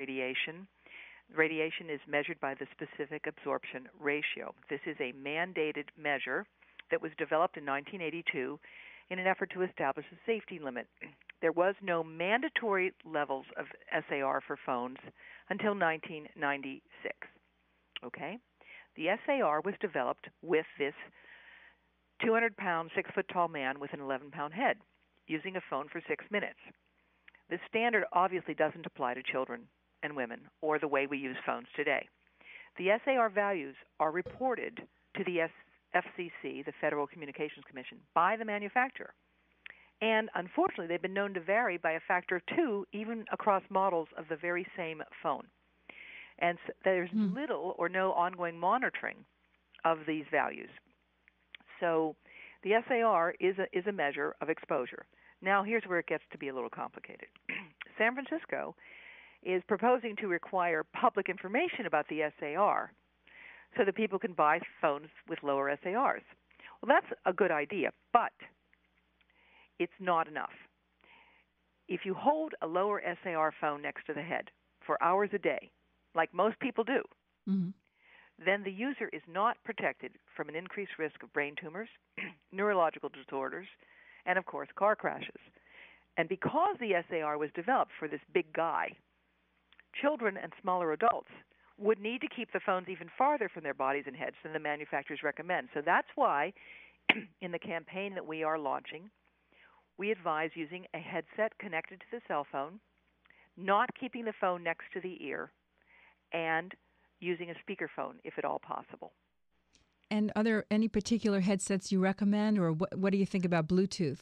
radiation. Radiation is measured by the specific absorption ratio. This is a mandated measure that was developed in 1982 in an effort to establish a safety limit. There was no mandatory levels of SAR for phones until 1996. Okay? The SAR was developed with this 200-pound, 6-foot-tall man with an 11-pound head using a phone for 6 minutes. This standard obviously doesn't apply to children and women or the way we use phones today. The SAR values are reported to the FCC, the Federal Communications Commission, by the manufacturer. And unfortunately, they've been known to vary by a factor of 2, even across models of the very same phone. And so there's little or no ongoing monitoring of these values. So the SAR is a measure of exposure. Now, here's where it gets to be a little complicated. San Francisco is proposing to require public information about the SAR so that people can buy phones with lower SARs. Well, that's a good idea, but it's not enough. If you hold a lower SAR phone next to the head for hours a day, like most people do, then the user is not protected from an increased risk of brain tumors, neurological disorders, and, of course, car crashes. And because the SAR was developed for this big guy, children and smaller adults would need to keep the phones even farther from their bodies and heads than the manufacturers recommend. So that's why in the campaign that we are launching, we advise using a headset connected to the cell phone, not keeping the phone next to the ear, and using a speakerphone if at all possible. And are there any particular headsets you recommend, or what do you think about Bluetooth?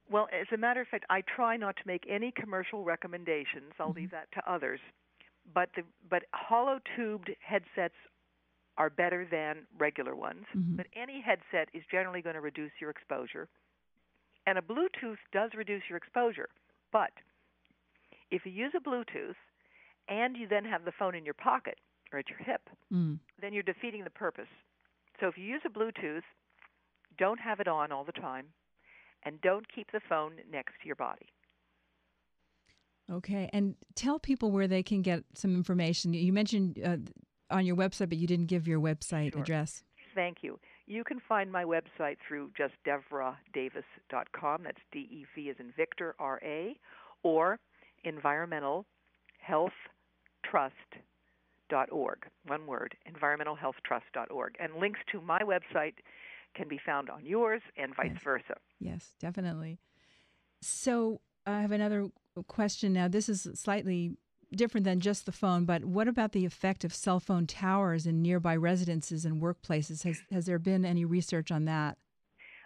Well, as a matter of fact, I try not to make any commercial recommendations. I'll leave that to others. But hollow-tubed headsets are better than regular ones. But any headset is generally going to reduce your exposure. And a Bluetooth does reduce your exposure. But if you use a Bluetooth and you then have the phone in your pocket or at your hip, then you're defeating the purpose. So if you use a Bluetooth, don't have it on all the time, and don't keep the phone next to your body. Okay, and tell people where they can get some information. You mentioned on your website, but you didn't give your website address. Thank you. You can find my website through just devradavis.com. That's D-E-V as in Victor, R-A, or environmentalhealthtrust.org. One word, environmentalhealthtrust.org. And links to my website can be found on yours and vice versa. Yes, definitely. So I have another question now. This is slightly different than just the phone, but what about the effect of cell phone towers in nearby residences and workplaces? Has there been any research on that?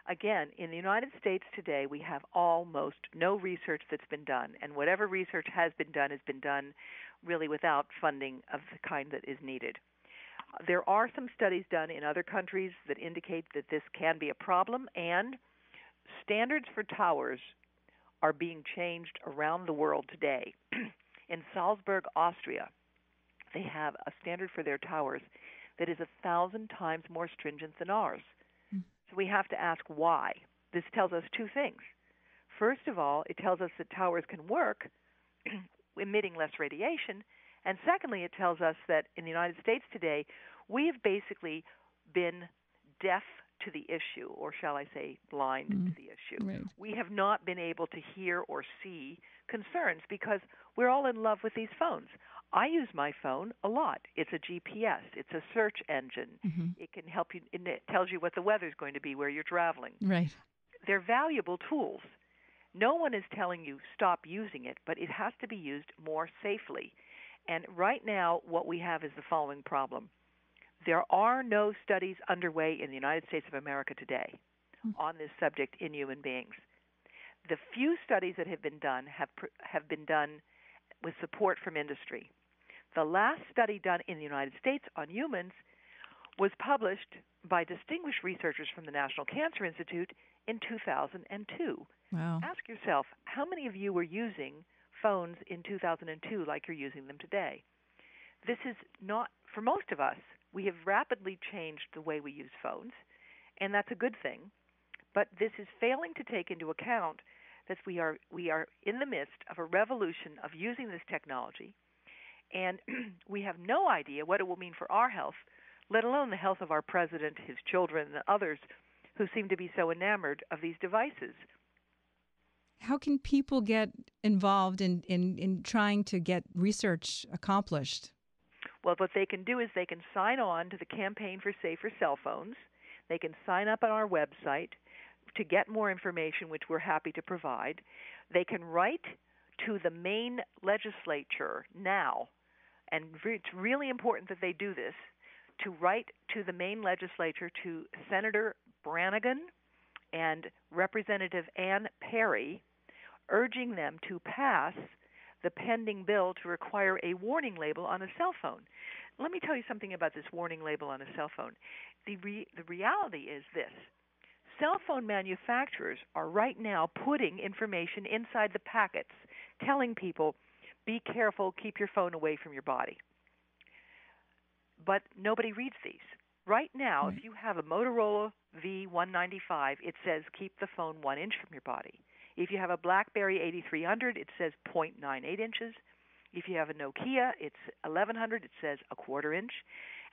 Again, in the United States today, we have almost no research that's been done, and whatever research has been done really without funding of the kind that is needed. There are some studies done in other countries that indicate that this can be a problem, and standards for towers are being changed around the world today. In Salzburg, Austria, they have a standard for their towers that is 1,000 times more stringent than ours. So we have to ask why. This tells us two things. First of all, it tells us that towers can work, emitting less radiation. And secondly, it tells us that in the United States today, we have basically been deaf to the issue, or shall I say blind to the issue. Right. We have not been able to hear or see concerns because we're all in love with these phones. I use my phone a lot. It's a GPS. It's a search engine. It can help you. It tells you what the weather's going to be where you're traveling. Right. They're valuable tools. No one is telling you stop using it, but it has to be used more safely. And right now, what we have is the following problem. There are no studies underway in the United States of America today on this subject in human beings. The few studies that have been done have been done with support from industry. The last study done in the United States on humans was published by distinguished researchers from the National Cancer Institute in 2002. Wow. Ask yourself, how many of you were using phones in 2002 like you're using them today? This is not, for most of us, we have rapidly changed the way we use phones, and that's a good thing. But this is failing to take into account that we are in the midst of a revolution of using this technology, And we have no idea what it will mean for our health, let alone the health of our president, his children, and others who seem to be so enamored of these devices. How can people get involved in trying to get research accomplished? Well, what they can do is they can sign on to the Campaign for Safer Cell Phones. They can sign up on our website to get more information, which we're happy to provide. They can write to the Maine legislature now, and it's really important that they do this, to write to the Maine legislature, to Senator Brannigan and Representative Ann Perry, urging them to pass the pending bill to require a warning label on a cell phone. Let me tell you something about this warning label on a cell phone. The reality is this. Cell phone manufacturers are right now putting information inside the packets, telling people, be careful, keep your phone away from your body. But nobody reads these. Right now, if you have a Motorola V195, it says keep the phone 1 inch from your body. If you have a BlackBerry 8300, it says 0.98 inches. If you have a Nokia, it's 1100, it says 1/4 inch.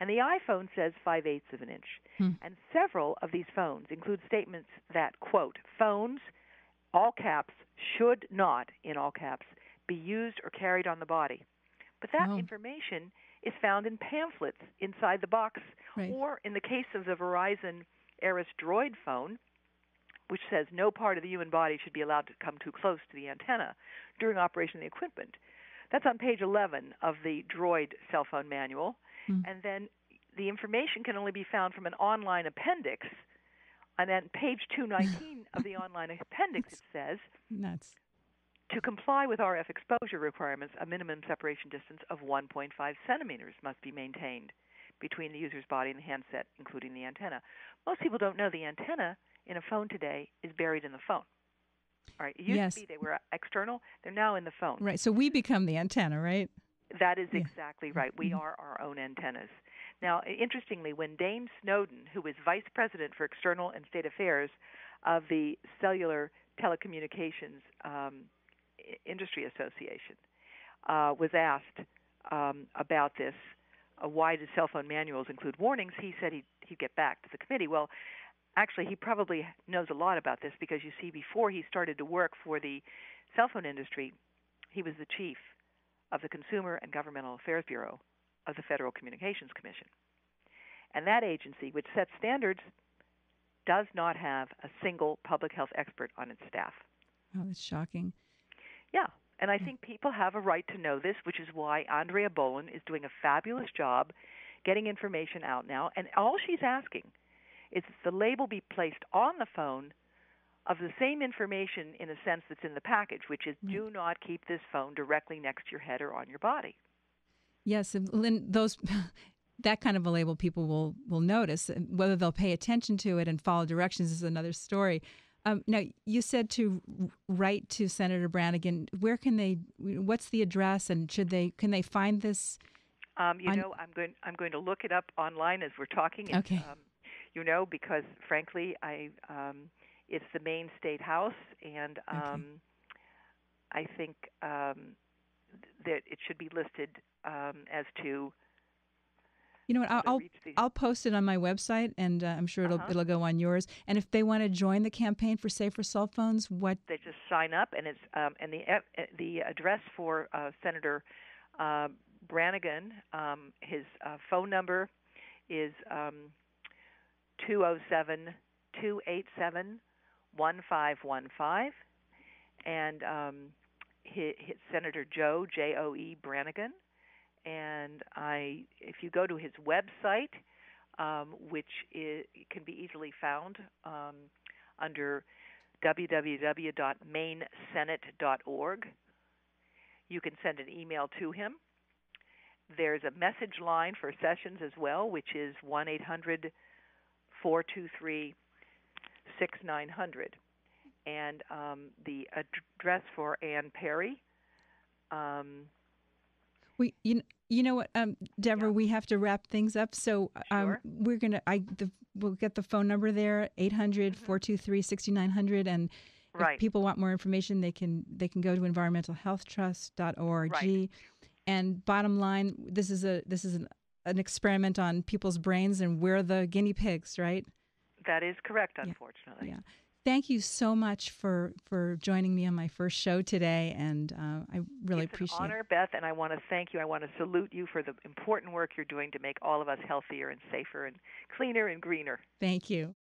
And the iPhone says 5/8 of an inch. And several of these phones include statements that, quote, phones, all caps, should not, in all caps, be used or carried on the body. But that information is found in pamphlets inside the box, or in the case of the Verizon Aris Droid phone, which says no part of the human body should be allowed to come too close to the antenna during operation of the equipment. That's on page 11 of the Droid cell phone manual. And then the information can only be found from an online appendix. And then page 219 of the online appendix, it says, to comply with RF exposure requirements, a minimum separation distance of 1.5 centimeters must be maintained between the user's body and the handset, including the antenna. Most people don't know the antenna in a phone today is buried in the phone. All right. It used to be they were external. They're now in the phone. Right. So we become the antenna, right? That is exactly right. We are our own antennas. Now, interestingly, when Dane Snowden, who was vice president for external and state affairs of the Cellular Telecommunications Industry Association, was asked about this, why do cell phone manuals include warnings, he said he'd get back to the committee. Well, actually, he probably knows a lot about this because, you see, before he started to work for the cell phone industry, he was the chief of the Consumer and Governmental Affairs Bureau of the Federal Communications Commission. And that agency, which sets standards, does not have a single public health expert on its staff. Oh, that's shocking. Yeah, and I think people have a right to know this, which is why Andrea Bolin is doing a fabulous job getting information out now. And all she's asking is that the label be placed on the phone of the same information in a sense that's in the package, which is do not keep this phone directly next to your head or on your body. Yes, and Lynn, that kind of a label people will notice. Whether they'll pay attention to it and follow directions is another story. Now, you said to write to Senator Brannigan. Where can they? What's the address, and can they find this? I'm going to look it up online as we're talking. Okay. Because frankly, it's the Maine State House, and I think that it should be listed as to. You know what? I'll post it on my website, and I'm sure it'll go on yours. And if they want to join the campaign for safer cell phones, what? They just sign up, and it's and the address for Senator Brannigan, his phone number is 207-287-1515, and his Senator Joe J-O-E Brannigan. And if you go to his website, which can be easily found under www.mainsenate.org, you can send an email to him. There's a message line for sessions as well, which is 1-800-423-6900. And the address for Ann Perry. You know what, Devra, we have to wrap things up. So Sure. We'll get the phone number there, 800-423-6900, and if people want more information, they can go to environmentalhealthtrust.org. Right. And bottom line, this is an experiment on people's brains, and we're the guinea pigs, right? That is correct, Yeah. unfortunately. Yeah. Thank you so much for joining me on my first show today, and I really appreciate it. It's an honor, Beth, and I want to thank you. I want to salute you for the important work you're doing to make all of us healthier and safer and cleaner and greener. Thank you.